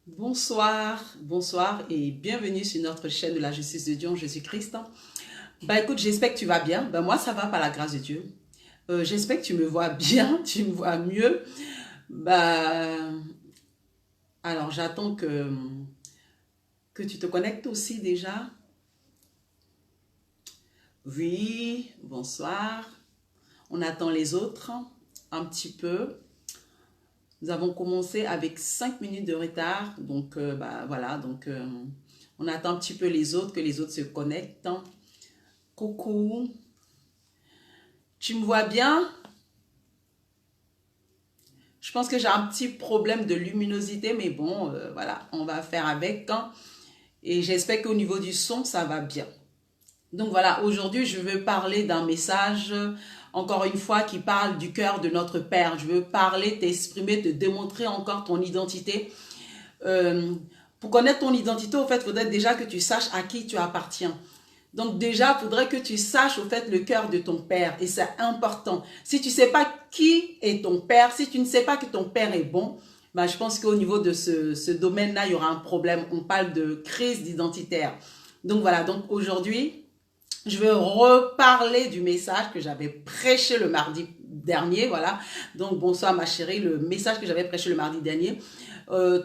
Bonsoir, bonsoir et bienvenue sur notre chaîne de la justice de Dieu en Jésus-Christ. Bah écoute, j'espère que tu vas bien. Bah moi ça va par la grâce de Dieu. J'espère que tu me vois bien, tu me vois mieux. Bah alors j'attends que tu te connectes aussi déjà. Oui, bonsoir. On attend les autres un petit peu. Nous avons commencé avec 5 minutes de retard. Donc bah voilà, on attend un petit peu les autres, que les autres se connectent. Coucou, tu me vois bien? Je pense que j'ai un petit problème de luminosité, mais bon, voilà, on va faire avec. Et j'espère qu'au niveau du son, ça va bien. Donc voilà, aujourd'hui, je veux parler d'un message, encore une fois, qui parle du cœur de notre Père. Je veux parler, t'exprimer, te démontrer encore ton identité. Euh, pour connaître ton identité, au fait, il faudrait déjà que tu saches à qui tu appartiens. Donc déjà, il faudrait que tu saches au fait le cœur de ton père et c'est important. Si tu ne sais pas qui est ton père, si tu ne sais pas que ton père est bon, bah, je pense qu'au niveau de ce domaine-là, il y aura un problème. On parle de crise identitaire. Donc voilà, donc aujourd'hui, je vais reparler du message que j'avais prêché le mardi dernier. Voilà, donc bonsoir ma chérie, le message que j'avais prêché le mardi dernier.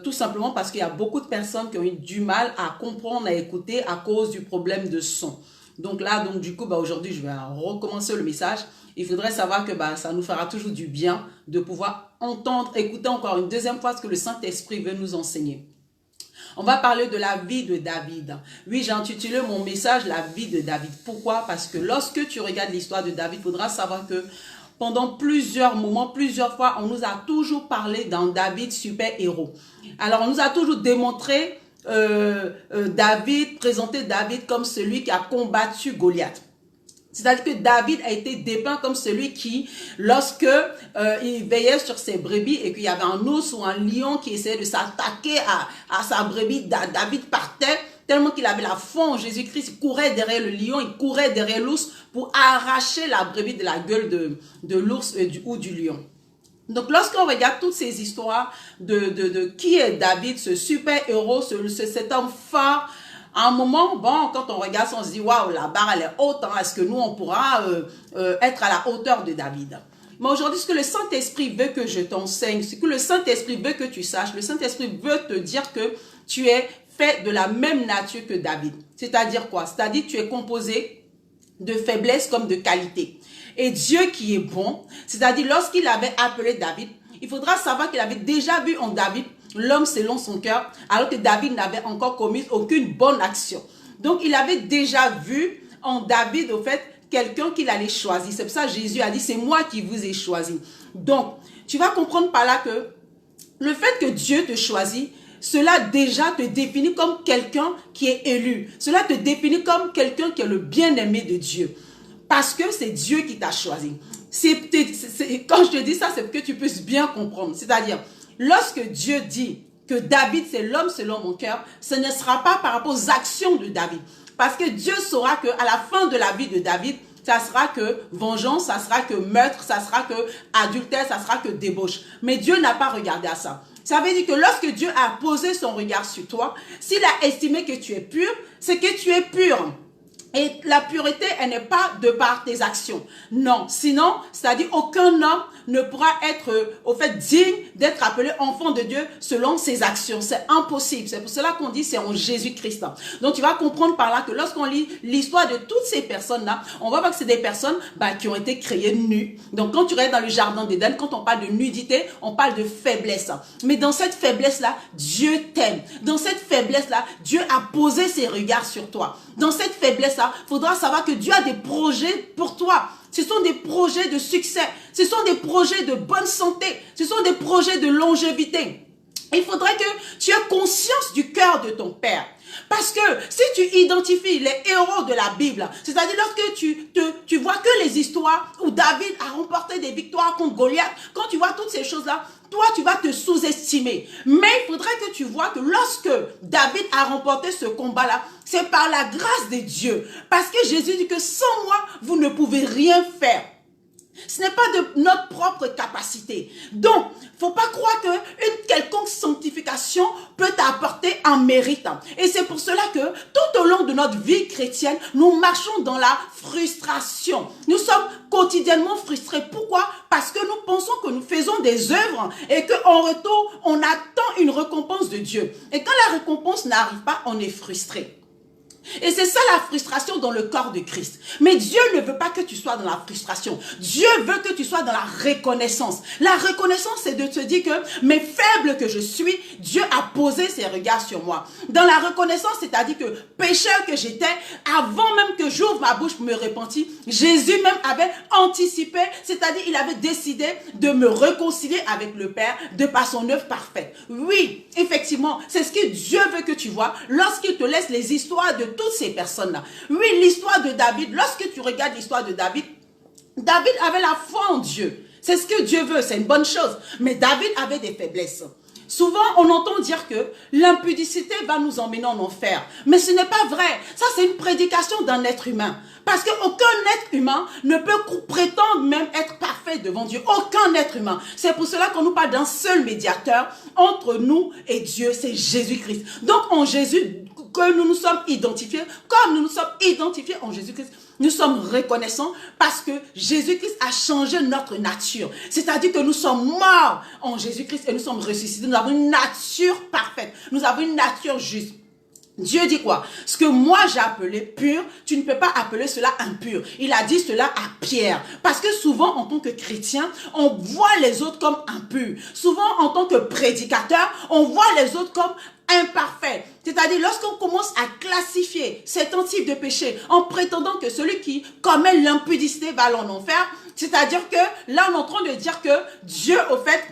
Tout simplement parce qu'il y a beaucoup de personnes qui ont eu du mal à comprendre, à écouter à cause du problème de son. Donc là, donc du coup, bah, aujourd'hui, je vais recommencer le message. Il faudrait savoir que bah, ça nous fera toujours du bien de pouvoir entendre, écouter encore une deuxième fois ce que le Saint-Esprit veut nous enseigner. On va parler de la vie de David. Oui, j'ai intitulé mon message La vie de David. Pourquoi? Parce que lorsque tu regardes l'histoire de David, il faudra savoir que pendant plusieurs moments, plusieurs fois, on nous a toujours parlé d'un David super-héros. Alors, on nous a toujours démontré David, présenté David comme celui qui a combattu Goliath. C'est-à-dire que David a été dépeint comme celui qui, lorsque il veillait sur ses brebis et qu'il y avait un ours ou un lion qui essayait de s'attaquer à sa brebis, David partait tellement qu'il avait la foi en Jésus-Christ, il courait derrière le lion, il courait derrière l'ours pour arracher la brebis de la gueule de l'ours ou du lion. Donc, lorsqu'on regarde toutes ces histoires de qui est David, ce super-héros, cet homme fort, à un moment, bon, quand on regarde, on se dit, waouh, la barre, elle est haute, hein, est-ce que nous, on pourra être à la hauteur de David? Mais aujourd'hui, ce que le Saint-Esprit veut que je t'enseigne, ce que le Saint-Esprit veut que tu saches, le Saint-Esprit veut te dire que tu es fait de la même nature que David. C'est-à-dire quoi? C'est-à-dire que tu es composé de faiblesse comme de qualité. Et Dieu qui est bon, c'est-à-dire lorsqu'il avait appelé David, il faudra savoir qu'il avait déjà vu en David l'homme selon son cœur, alors que David n'avait encore commis aucune bonne action. Donc il avait déjà vu en David, au fait, quelqu'un qu'il allait choisir. C'est pour ça que Jésus a dit, c'est moi qui vous ai choisi. Donc, tu vas comprendre par là que le fait que Dieu te choisit, cela déjà te définit comme quelqu'un qui est élu. Cela te définit comme quelqu'un qui est le bien-aimé de Dieu. Parce que c'est Dieu qui t'a choisi. Quand je te dis ça, c'est pour que tu puisses bien comprendre. C'est-à-dire, lorsque Dieu dit que David, c'est l'homme selon mon cœur, ce ne sera pas par rapport aux actions de David. Parce que Dieu saura qu'à la fin de la vie de David, ça sera que vengeance, ça sera que meurtre, ça sera que adultère, ça sera que débauche. Mais Dieu n'a pas regardé à ça. Ça veut dire que lorsque Dieu a posé son regard sur toi, s'il a estimé que tu es pur, c'est que tu es pur. Et la pureté, elle n'est pas de par tes actions. Non, sinon, c'est-à-dire aucun homme ne pourra être au fait digne d'être appelé enfant de Dieu selon ses actions. C'est impossible. C'est pour cela qu'on dit c'est en Jésus-Christ. Donc tu vas comprendre par là que lorsqu'on lit l'histoire de toutes ces personnes-là, on va voir que c'est des personnes qui ont été créées nues. Donc quand tu regardes dans le jardin d'Éden, quand on parle de nudité, on parle de faiblesse. Mais dans cette faiblesse-là, Dieu t'aime. Dans cette faiblesse-là, Dieu a posé ses regards sur toi. Dans cette faiblesse-là, il faudra savoir que Dieu a des projets pour toi. Ce sont des projets de succès. Ce sont des projets de bonne santé. Ce sont des projets de longévité. Il faudrait que tu aies conscience du cœur de ton Père. Parce que si tu identifies les héros de la Bible, c'est-à-dire lorsque tu vois que les histoires où David a remporté des victoires contre Goliath, quand tu vois toutes ces choses-là, toi, tu vas te sous-estimer. Mais il faudrait que tu vois que lorsque David a remporté ce combat-là, c'est par la grâce de Dieu. Parce que Jésus dit que sans moi, vous ne pouvez rien faire. Ce n'est pas de notre propre capacité. Donc, faut pas croire qu'une quelconque sanctification peut t'apporter un mérite. Et c'est pour cela que tout au long de notre vie chrétienne, nous marchons dans la frustration. Nous sommes quotidiennement frustrés. Pourquoi? Parce que nous pensons que nous faisons des œuvres et qu'en retour, on attend une récompense de Dieu. Et quand la récompense n'arrive pas, on est frustré. Et c'est ça la frustration dans le corps de Christ. Mais Dieu ne veut pas que tu sois dans la frustration. Dieu veut que tu sois dans la reconnaissance. La reconnaissance, c'est de te dire que, mais faible que je suis, Dieu a posé ses regards sur moi. Dans la reconnaissance, c'est-à-dire que pécheur que j'étais, avant même que j'ouvre ma bouche pour me repentir, Jésus même avait anticipé, c'est-à-dire il avait décidé de me réconcilier avec le Père de par son œuvre parfaite. Oui, effectivement, c'est ce que Dieu veut que tu vois lorsqu'il te laisse les histoires de toutes ces personnes-là. Oui, l'histoire de David, lorsque tu regardes l'histoire de David, David avait la foi en Dieu. C'est ce que Dieu veut, c'est une bonne chose. Mais David avait des faiblesses. Souvent, on entend dire que l'impudicité va nous emmener en enfer. Mais ce n'est pas vrai. Ça, c'est une prédication d'un être humain. Parce qu'aucun être humain ne peut prétendre même être parfait devant Dieu. Aucun être humain. C'est pour cela qu'on nous parle d'un seul médiateur entre nous et Dieu, c'est Jésus-Christ. Donc, en Jésus, que nous nous sommes identifiés, comme nous nous sommes identifiés en Jésus-Christ, nous sommes reconnaissants parce que Jésus-Christ a changé notre nature. C'est-à-dire que nous sommes morts en Jésus-Christ et nous sommes ressuscités. Nous avons une nature parfaite. Nous avons une nature juste. Dieu dit quoi? Ce que moi j'ai appelé pur, tu ne peux pas appeler cela impur. Il a dit cela à Pierre. Parce que souvent, en tant que chrétien, on voit les autres comme impurs. Souvent, en tant que prédicateur, on voit les autres comme imparfaits. C'est-à-dire, lorsqu'on commence à classifier certains types de péchés en prétendant que celui qui commet l'impudicité va aller en enfer, c'est-à-dire que là, on est en train de dire que Dieu, au fait,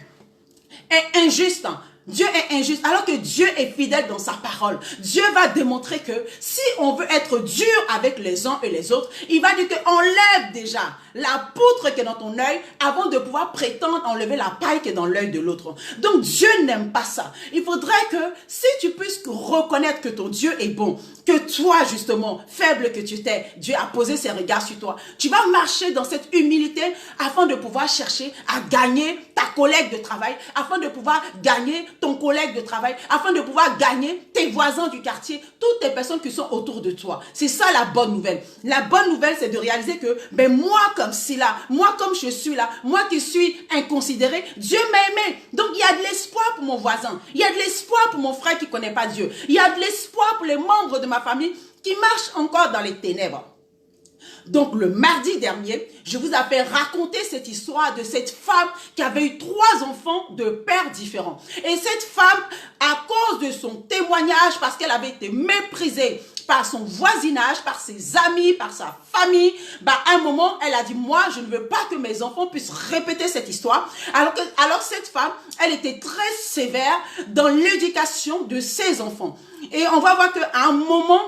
est injuste. Dieu est injuste, alors que Dieu est fidèle dans sa parole. Dieu va démontrer que si on veut être dur avec les uns et les autres, il va dire que enlève déjà la poutre qui est dans ton œil avant de pouvoir prétendre enlever la paille qui est dans l'œil de l'autre. Donc Dieu n'aime pas ça. Il faudrait que si tu puisses reconnaître que ton Dieu est bon, que toi justement, faible que tu t'es, Dieu a posé ses regards sur toi. Tu vas marcher dans cette humilité afin de pouvoir chercher à gagner ta collègue de travail, afin de pouvoir gagner ton collègue de travail, afin de pouvoir gagner tes voisins du quartier, toutes les personnes qui sont autour de toi. C'est ça la bonne nouvelle. La bonne nouvelle, c'est de réaliser que, ben moi comme si là, moi comme je suis là, moi qui suis inconsidéré, Dieu m'a aimé. Donc il y a de l'espoir pour mon voisin, il y a de l'espoir pour mon frère qui ne connaît pas Dieu, il y a de l'espoir pour les membres de ma famille qui marchent encore dans les ténèbres. Donc le mardi dernier, je vous avais raconté cette histoire de cette femme qui avait eu 3 enfants de pères différents. Et cette femme, à cause de son témoignage, parce qu'elle avait été méprisée par son voisinage, par ses amis, par sa famille, à un moment, elle a dit, moi, je ne veux pas que mes enfants puissent répéter cette histoire. Alors cette femme, elle était très sévère dans l'éducation de ses enfants. Et on va voir qu'à un moment,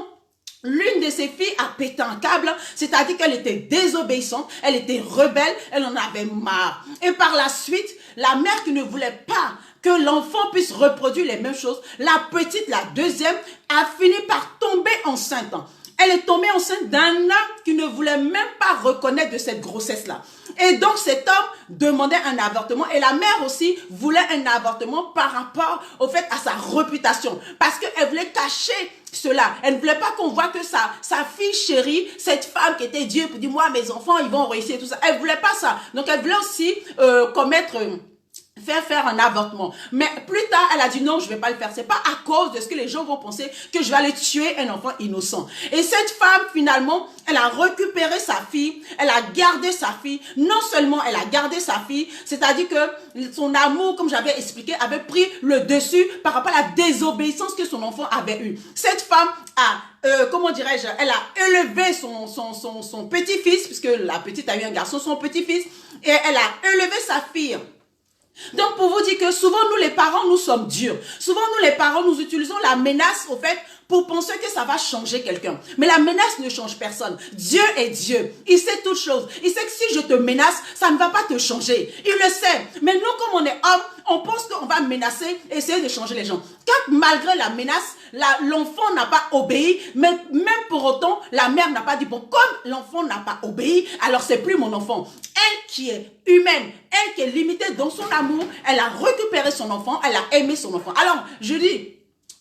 l'une de ses filles a pété un câble, c'est-à-dire qu'elle était désobéissante, elle était rebelle, elle en avait marre. Et par la suite, la mère qui ne voulait pas que l'enfant puisse reproduire les mêmes choses, la petite, la deuxième, a fini par tomber enceinte. Elle est tombée enceinte d'un homme qui ne voulait même pas reconnaître de cette grossesse-là. Et donc cet homme demandait un avortement et la mère aussi voulait un avortement par rapport au fait à sa réputation. Parce qu'elle voulait cacher cela. Elle ne voulait pas qu'on voit que sa fille chérie, cette femme qui était Dieu, pour dire moi mes enfants ils vont réussir et tout ça. Elle voulait pas ça. Donc elle voulait aussi faire un avortement. Mais plus tard, elle a dit non, je vais pas le faire. C'est pas à cause de ce que les gens vont penser que je vais aller tuer un enfant innocent. Et cette femme, finalement, elle a récupéré sa fille, elle a gardé sa fille. Non seulement elle a gardé sa fille, c'est-à-dire que son amour, comme j'avais expliqué, avait pris le dessus par rapport à la désobéissance que son enfant avait eue. Cette femme a comment dirais-je, elle a élevé son petit-fils, puisque la petite a eu un garçon, son petit-fils, et elle a élevé sa fille Donc, pour vous dire que souvent, nous les parents, nous sommes durs. Souvent, nous les parents, nous utilisons la menace, au fait, pour penser que ça va changer quelqu'un. Mais la menace ne change personne. Dieu est Dieu. Il sait toutes choses. Il sait que si je te menace, ça ne va pas te changer. Il le sait. Mais nous, comme on est hommes, on pense qu'on va menacer, essayer de changer les gens. Quand malgré la menace, l'enfant n'a pas obéi, mais même pour autant, la mère n'a pas dit, bon, comme l'enfant n'a pas obéi, alors c'est plus mon enfant. Elle qui est humaine, elle qui est limitée dans son amour, elle a récupéré son enfant, elle a aimé son enfant. Alors, je dis,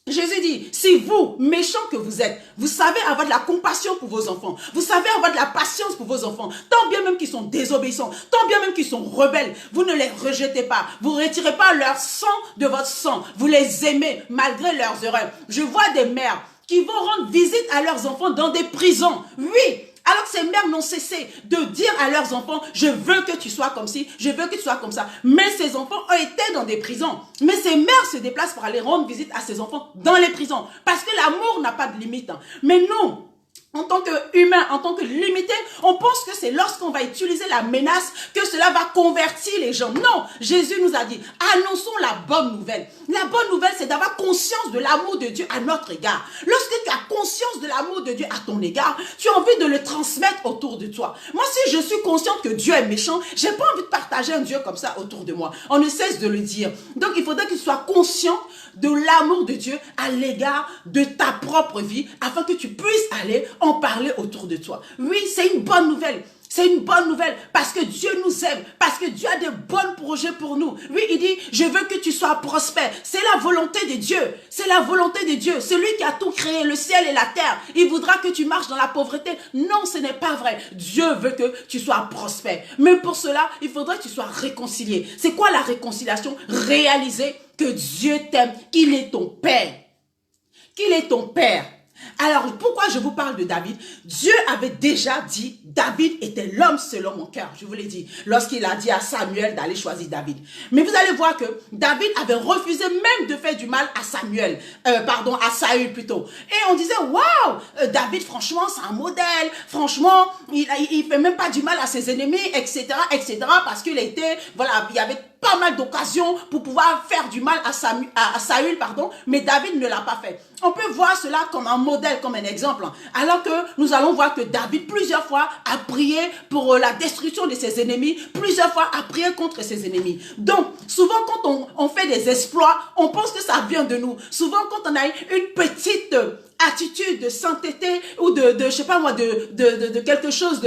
Jésus dit, si vous, méchants que vous êtes, vous savez avoir de la compassion pour vos enfants, vous savez avoir de la patience pour vos enfants, tant bien même qu'ils sont désobéissants, tant bien même qu'ils sont rebelles, vous ne les rejetez pas, vous ne retirez pas leur sang de votre sang, vous les aimez malgré leurs erreurs. Je vois des mères qui vont rendre visite à leurs enfants dans des prisons. Oui, alors que ces mères n'ont cessé de dire à leurs enfants, je veux que tu sois comme ci, je veux que tu sois comme ça. Mais ces enfants ont été dans des prisons. Mais ces mères se déplacent pour aller rendre visite à ces enfants dans les prisons. Parce que l'amour n'a pas de limite. Mais nous, en tant qu'humains, en tant que limités, on pense que c'est lorsqu'on va utiliser la menace que cela va convertir les gens. Non, Jésus nous a dit, annonçons la bonne nouvelle. La bonne nouvelle, c'est d'avoir conscience de l'amour de Dieu à notre égard. Lorsque tu as conscience de l'amour de Dieu à ton égard, tu as envie de le transmettre autour de toi. Moi, si je suis consciente que Dieu est méchant, j'ai pas envie de partager un Dieu comme ça autour de moi. On ne cesse de le dire. Donc, il faudrait que tu sois conscient de l'amour de Dieu à l'égard de ta propre vie, afin que tu puisses aller en parler autour de toi. Oui, c'est une bonne nouvelle. C'est une bonne nouvelle parce que Dieu nous aime, parce que Dieu a des bons projets pour nous. Oui, il dit, je veux que tu sois prospère. C'est la volonté de Dieu. C'est la volonté de Dieu. C'est lui qui a tout créé, le ciel et la terre. Il voudra que tu marches dans la pauvreté. Non, ce n'est pas vrai. Dieu veut que tu sois prospère. Mais pour cela, il faudrait que tu sois réconcilié. C'est quoi la réconciliation? Réaliser que Dieu t'aime, qu'il est ton Père. Qu'il est ton Père. Alors, pourquoi je vous parle de David? Dieu avait déjà dit, David était l'homme selon mon cœur. Je vous l'ai dit, lorsqu'il a dit à Samuel d'aller choisir David. Mais vous allez voir que David avait refusé même de faire du mal à Samuel, à Saül plutôt. Et on disait, waouh, David, franchement, c'est un modèle. Franchement, il fait même pas du mal à ses ennemis, etc., parce qu'il était, voilà, il y avait pas mal d'occasions pour pouvoir faire du mal à Saül, mais David ne l'a pas fait. On peut voir cela comme un modèle, comme un exemple, alors que nous allons voir que David plusieurs fois a prié pour la destruction de ses ennemis, plusieurs fois a prié contre ses ennemis. Donc, souvent quand on fait des exploits, on pense que ça vient de nous. Souvent quand on a une petite attitude de sainteté ou je sais pas moi, de quelque chose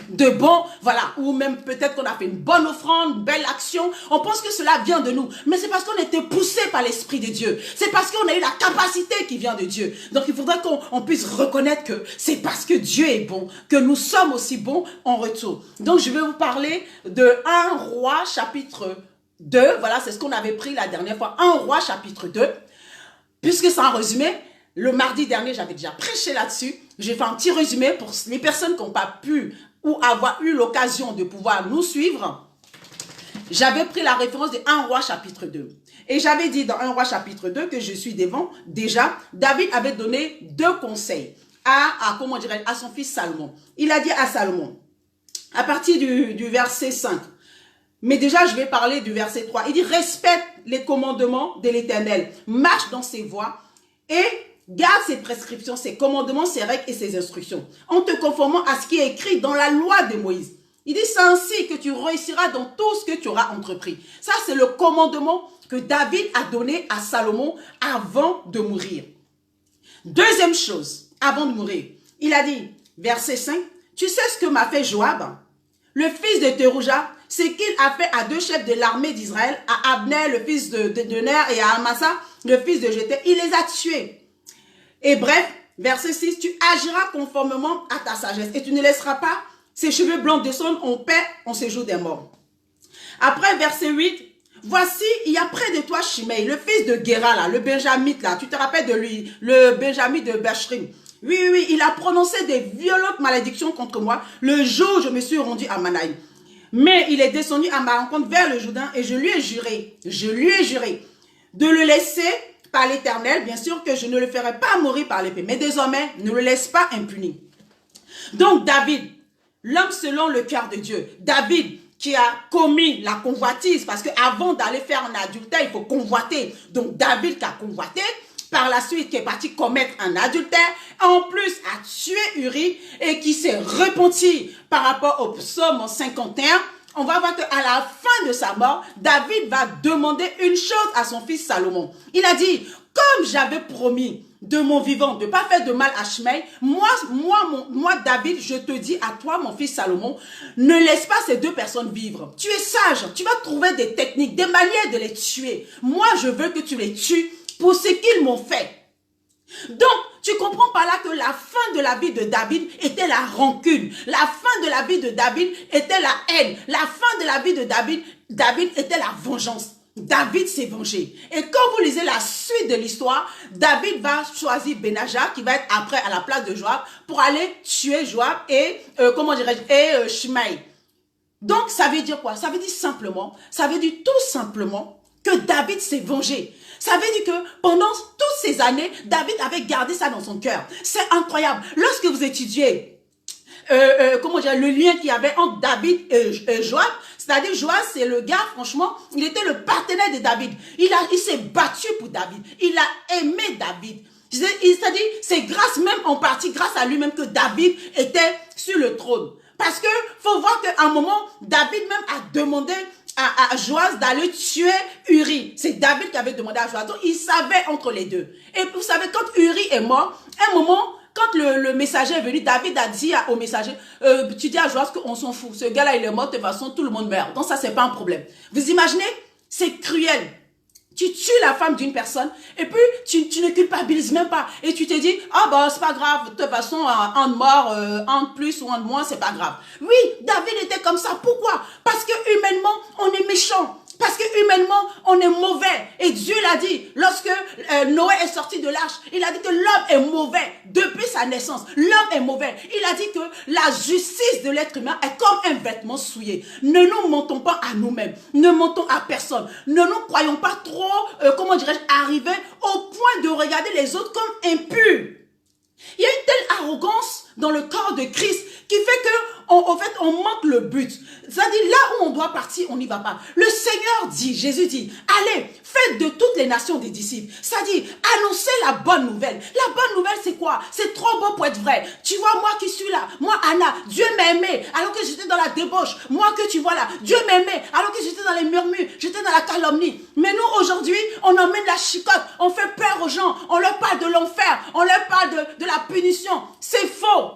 de bon, voilà, ou même peut-être qu'on a fait une bonne offrande, une belle action, on pense que cela vient de nous, mais c'est parce qu'on a été poussé par l'Esprit de Dieu, c'est parce qu'on a eu la capacité qui vient de Dieu. Donc il faudrait qu'on puisse reconnaître que c'est parce que Dieu est bon, que nous sommes aussi bons en retour. Donc je vais vous parler de 1 Roi chapitre 2, voilà, c'est ce qu'on avait pris la dernière fois, 1 Roi chapitre 2, puisque c'est un résumé. Le mardi dernier, j'avais déjà prêché là-dessus. J'ai fait un petit résumé pour les personnes qui n'ont pas pu ou avoir eu l'occasion de pouvoir nous suivre. J'avais pris la référence de 1 Roi chapitre 2. Et j'avais dit dans 1 Roi chapitre 2 que je suis devant. Déjà, David avait donné 2 conseils à son fils Salomon. Il a dit à Salomon, à partir du verset 5, mais déjà je vais parler du verset 3. Il dit, respecte les commandements de l'Éternel, marche dans ses voies et garde ses prescriptions, ses commandements, ses règles et ses instructions, en te conformant à ce qui est écrit dans la loi de Moïse. Il dit, c'est ainsi que tu réussiras dans tout ce que tu auras entrepris. Ça, c'est le commandement que David a donné à Salomon avant de mourir. Deuxième chose, avant de mourir, il a dit, verset 5, tu sais ce que m'a fait Joab, le fils de Terouja, ce qu'il a fait à 2 chefs de l'armée d'Israël, à Abner, le fils de Ner, et à Amasa, le fils de Jété. Il les a tués. Et bref, verset 6, tu agiras conformément à ta sagesse et tu ne laisseras pas ses cheveux blancs descendre en paix en séjour des morts. Après, verset 8, voici, il y a près de toi Shimei, le fils de Guéra, là, le Benjamite, là, tu te rappelles de lui, le Benjamite de Bashrim. Oui, il a prononcé des violentes malédictions contre moi le jour où je me suis rendu à Manaïm. Mais il est descendu à ma rencontre vers le Jourdain et je lui ai juré de le laisser par l'Éternel, bien sûr que je ne le ferai pas mourir par l'épée, mais désormais, ne le laisse pas impuni. Donc David, l'homme selon le cœur de Dieu, David qui a commis la convoitise, parce qu'avant d'aller faire un adultère, il faut convoiter. Donc David qui a convoité, par la suite qui est parti commettre un adultère, en plus a tué Uri et qui s'est repenti par rapport au psaume 51. On va voir qu'à la fin de sa mort, David va demander une chose à son fils Salomon. Il a dit, comme j'avais promis de mon vivant de ne pas faire de mal à Shimei, moi, David, je te dis à toi, mon fils Salomon, ne laisse pas ces deux personnes vivre. Tu es sage, tu vas trouver des techniques, des manières de les tuer. Moi, je veux que tu les tues pour ce qu'ils m'ont fait. Donc, tu comprends par là que la fin de la vie de David était la rancune. La fin de la vie de David était la haine. La fin de la vie de David était la vengeance. David s'est vengé. Et quand vous lisez la suite de l'histoire, David va choisir Benaja, qui va être après à la place de Joab, pour aller tuer Joab et, Shimei. Donc, ça veut dire quoi? Ça veut dire tout simplement que David s'est vengé. Ça veut dire que pendant toutes ces années, David avait gardé ça dans son cœur. C'est incroyable. Lorsque vous étudiez le lien qu'il y avait entre David et Joab, c'est-à-dire Joab, c'est le gars, franchement, il était le partenaire de David. Il s'est battu pour David. Il a aimé David. C'est-à-dire, c'est même en partie grâce à lui-même que David était sur le trône. Parce que faut voir qu'à un moment, David même a demandé à Joas d'aller tuer Uri. C'est David qui avait demandé à Joas. Donc, il savait entre les deux. Et vous savez, quand Uri est mort, à un moment, quand le messager est venu, David a dit au messager, tu dis à Joas qu'on s'en fout. Ce gars-là, il est mort, de toute façon, tout le monde meurt. Donc, ça, c'est pas un problème. Vous imaginez? C'est cruel. Tu tues la femme d'une personne et puis tu ne culpabilises même pas. Et tu te dis, ah bah c'est pas grave, de toute façon, un de mort, un de plus ou un de moins, c'est pas grave. Oui, David était comme ça. Pourquoi? Parce que humainement, on est méchant. Parce que humainement, on est mauvais. Et Dieu l'a dit, lorsque Noé est sorti de l'arche, il a dit que l'homme est mauvais depuis sa naissance. L'homme est mauvais. Il a dit que la justice de l'être humain est comme un vêtement souillé. Ne nous mentons pas à nous-mêmes. Ne mentons à personne. Ne nous croyons pas trop, arriver au point de regarder les autres comme impurs. Il y a une telle arrogance dans le corps de Christ qui fait que, en fait, on manque le but. C'est-à-dire, là où on doit partir, on n'y va pas. Le Seigneur dit, Jésus dit, allez, faites de toutes les nations des disciples. C'est-à-dire, annoncez la bonne nouvelle. La bonne nouvelle, c'est quoi? C'est trop beau pour être vrai. Tu vois, moi qui suis là, moi, Anna, Dieu m'a aimé alors que j'étais dans la débauche. Moi que tu vois là, Dieu m'a aimé alors que j'étais dans les murmures, j'étais dans la calomnie. Mais nous, aujourd'hui, on emmène la chicotte, on fait peur aux gens, on leur parle de l'enfer, on leur parle de la punition. C'est faux.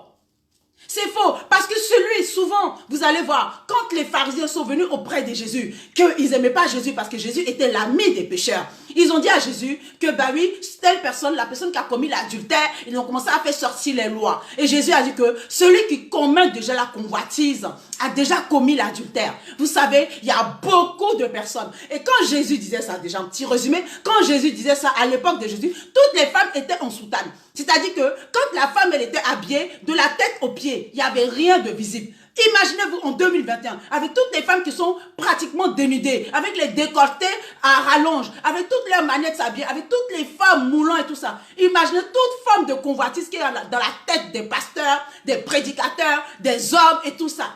C'est faux, parce que celui, souvent, vous allez voir, quand les pharisiens sont venus auprès de Jésus, qu'ils n'aimaient pas Jésus parce que Jésus était l'ami des pécheurs. Ils ont dit à Jésus que, bah oui, telle personne, la personne qui a commis l'adultère, ils ont commencé à faire sortir les lois. Et Jésus a dit que celui qui commet déjà la convoitise a déjà commis l'adultère. Vous savez, il y a beaucoup de personnes. Et quand Jésus disait ça, déjà un petit résumé, quand Jésus disait ça à l'époque de Jésus, toutes les femmes étaient en soutane. C'est-à-dire que quand la femme, elle était habillée de la tête aux pieds, il n'y avait rien de visible. Imaginez-vous en 2021, avec toutes les femmes qui sont pratiquement dénudées, avec les décolletés à rallonge, avec toutes leurs manières de s'habiller, avec toutes les femmes moulant et tout ça. Imaginez toute forme de convoitise qui est dans la tête des pasteurs, des prédicateurs, des hommes et tout ça.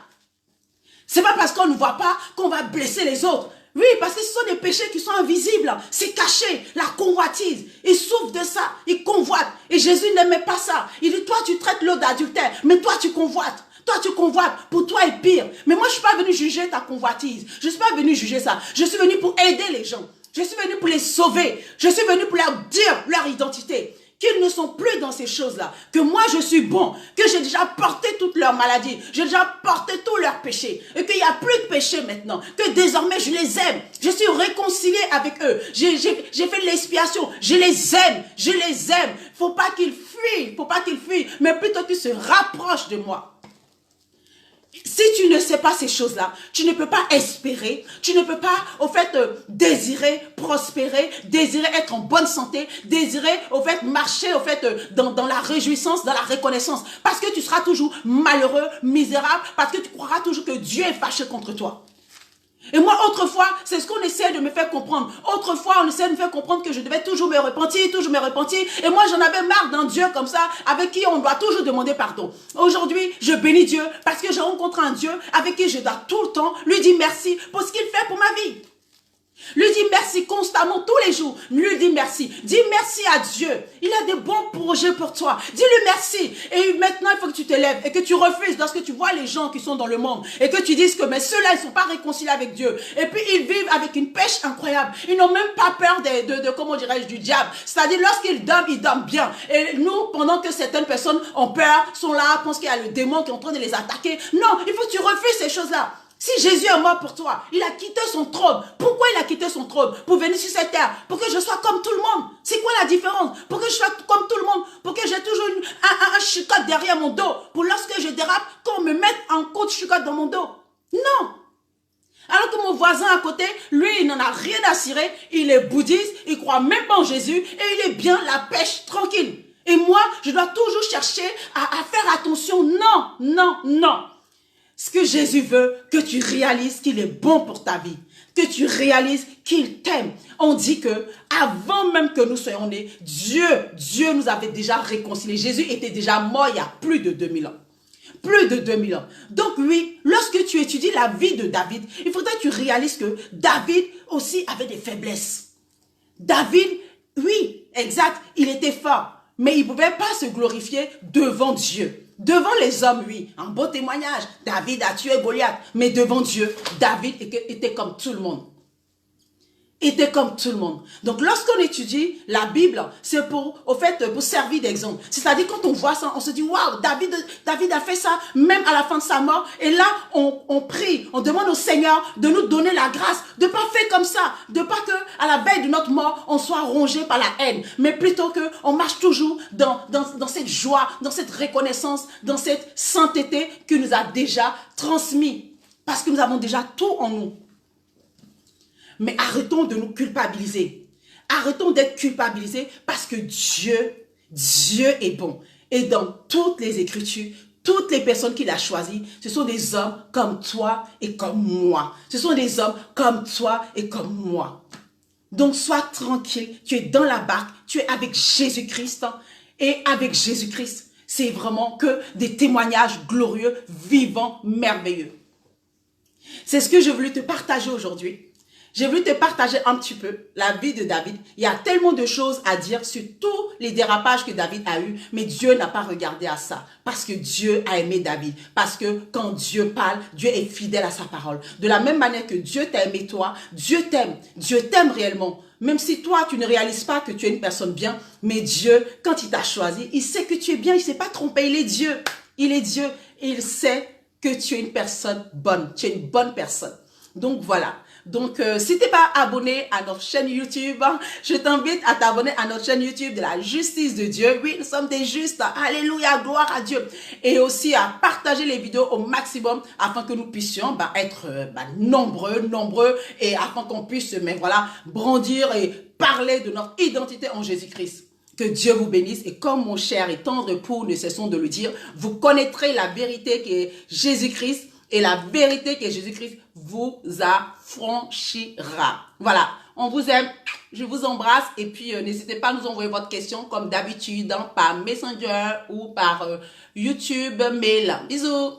C'est pas parce qu'on ne voit pas qu'on va blesser les autres. Oui, parce que ce sont des péchés qui sont invisibles. C'est caché. La convoitise. Ils souffrent de ça. Ils convoitent. Et Jésus n'aimait pas ça. Il dit, toi, tu traites l'autre d'adultère. Mais toi, tu convoites. Toi, tu convoites. Pour toi, est pire. Mais moi, je ne suis pas venu juger ta convoitise. Je ne suis pas venu juger ça. Je suis venu pour aider les gens. Je suis venu pour les sauver. Je suis venu pour leur dire leur identité. Qu'ils ne sont plus dans ces choses-là, que moi je suis bon, que j'ai déjà porté toutes leurs maladies, j'ai déjà porté tous leurs péchés, et qu'il n'y a plus de péché maintenant, que désormais je les aime, je suis réconcilié avec eux, j'ai fait l'expiation, je les aime, faut pas qu'ils fuient, mais plutôt qu'ils se rapprochent de moi. Si tu ne sais pas ces choses-là, tu ne peux pas espérer, tu ne peux pas, au fait, désirer prospérer, désirer être en bonne santé, désirer, au fait, marcher, au fait, dans la réjouissance, dans la reconnaissance. Parce que tu seras toujours malheureux, misérable, parce que tu croiras toujours que Dieu est fâché contre toi. Et moi, autrefois, c'est ce qu'on essaie de me faire comprendre. Autrefois, on essaie de me faire comprendre que je devais toujours me repentir, toujours me repentir. Et moi, j'en avais marre d'un Dieu comme ça, avec qui on doit toujours demander pardon. Aujourd'hui, je bénis Dieu parce que j'ai rencontré un Dieu avec qui je dois tout le temps lui dire merci pour ce qu'il fait pour ma vie. Lui dis merci constamment, tous les jours. Lui dis merci. Dis merci à Dieu. Il a des bons projets pour toi. Dis-lui merci. Et maintenant, il faut que tu te lèves et que tu refuses lorsque tu vois les gens qui sont dans le monde et que tu dises que mais ceux-là, ils ne sont pas réconciliés avec Dieu. Et puis, ils vivent avec une pêche incroyable. Ils n'ont même pas peur comment dirais-je, du diable. C'est-à-dire, lorsqu'ils dorment bien. Et nous, pendant que certaines personnes ont peur, sont là, pensent qu'il y a le démon qui est en train de les attaquer. Non, il faut que tu refuses ces choses-là. Si Jésus est mort pour toi, il a quitté son trône. Pourquoi il a quitté son trône? Pour venir sur cette terre, pour que je sois comme tout le monde. C'est quoi la différence? Pour que je sois comme tout le monde, pour que j'ai toujours un chicote derrière mon dos. Pour lorsque je dérape, qu'on me mette un coup de chicote dans mon dos. Non. Alors que mon voisin à côté, lui, il n'en a rien à cirer. Il est bouddhiste, il croit même pas en Jésus et il est bien la pêche tranquille. Et moi, je dois toujours chercher à faire attention. Non, non, non. Ce que Jésus veut, que tu réalises qu'il est bon pour ta vie, que tu réalises qu'il t'aime. On dit que avant même que nous soyons nés, Dieu nous avait déjà réconciliés. Jésus était déjà mort il y a plus de 2000 ans. Plus de 2000 ans. Donc oui, lorsque tu étudies la vie de David, il faudrait que tu réalises que David aussi avait des faiblesses. David, oui, exact, il était fort, mais il ne pouvait pas se glorifier devant Dieu. Devant les hommes, oui, un beau témoignage. David a tué Goliath. Mais devant Dieu, David était comme tout le monde. Était comme tout le monde. Donc, lorsqu'on étudie la Bible, c'est pour servir d'exemple. C'est-à-dire, quand on voit ça, on se dit, waouh, David a fait ça, même à la fin de sa mort. Et là, on prie, on demande au Seigneur de nous donner la grâce, de pas faire comme ça, de pas que, à la veille de notre mort, on soit rongé par la haine, mais plutôt que on marche toujours dans cette joie, dans cette reconnaissance, dans cette sainteté qu'il nous a déjà transmis. Parce que nous avons déjà tout en nous. Mais arrêtons de nous culpabiliser. Arrêtons d'être culpabilisés parce que Dieu est bon. Et dans toutes les Écritures, toutes les personnes qu'il a choisies, ce sont des hommes comme toi et comme moi. Ce sont des hommes comme toi et comme moi. Donc sois tranquille, tu es dans la barque, tu es avec Jésus-Christ. Et avec Jésus-Christ, c'est vraiment que des témoignages glorieux, vivants, merveilleux. C'est ce que je voulais te partager aujourd'hui. J'ai voulu te partager un petit peu la vie de David. Il y a tellement de choses à dire sur tous les dérapages que David a eu, mais Dieu n'a pas regardé à ça. Parce que Dieu a aimé David. Parce que quand Dieu parle, Dieu est fidèle à sa parole. De la même manière que Dieu t'a aimé toi, Dieu t'aime. Dieu t'aime réellement. Même si toi, tu ne réalises pas que tu es une personne bien, mais Dieu, quand il t'a choisi, il sait que tu es bien, il ne s'est pas trompé, il est Dieu. Il est Dieu et il sait que tu es une personne bonne. Tu es une bonne personne. Donc voilà. Donc, si tu n'es pas abonné à notre chaîne YouTube, je t'invite à t'abonner à notre chaîne YouTube de la justice de Dieu. Oui, nous sommes des justes. Alléluia, gloire à Dieu. Et aussi à partager les vidéos au maximum afin que nous puissions être nombreux et afin qu'on puisse brandir et parler de notre identité en Jésus-Christ. Que Dieu vous bénisse et comme mon cher et tendre époux, ne cessons de le dire, vous connaîtrez la vérité qui est Jésus-Christ. Et la vérité que Jésus-Christ vous affranchira. Voilà, on vous aime, je vous embrasse. Et puis, n'hésitez pas à nous envoyer votre question comme d'habitude par Messenger ou par YouTube, mail. Bisous.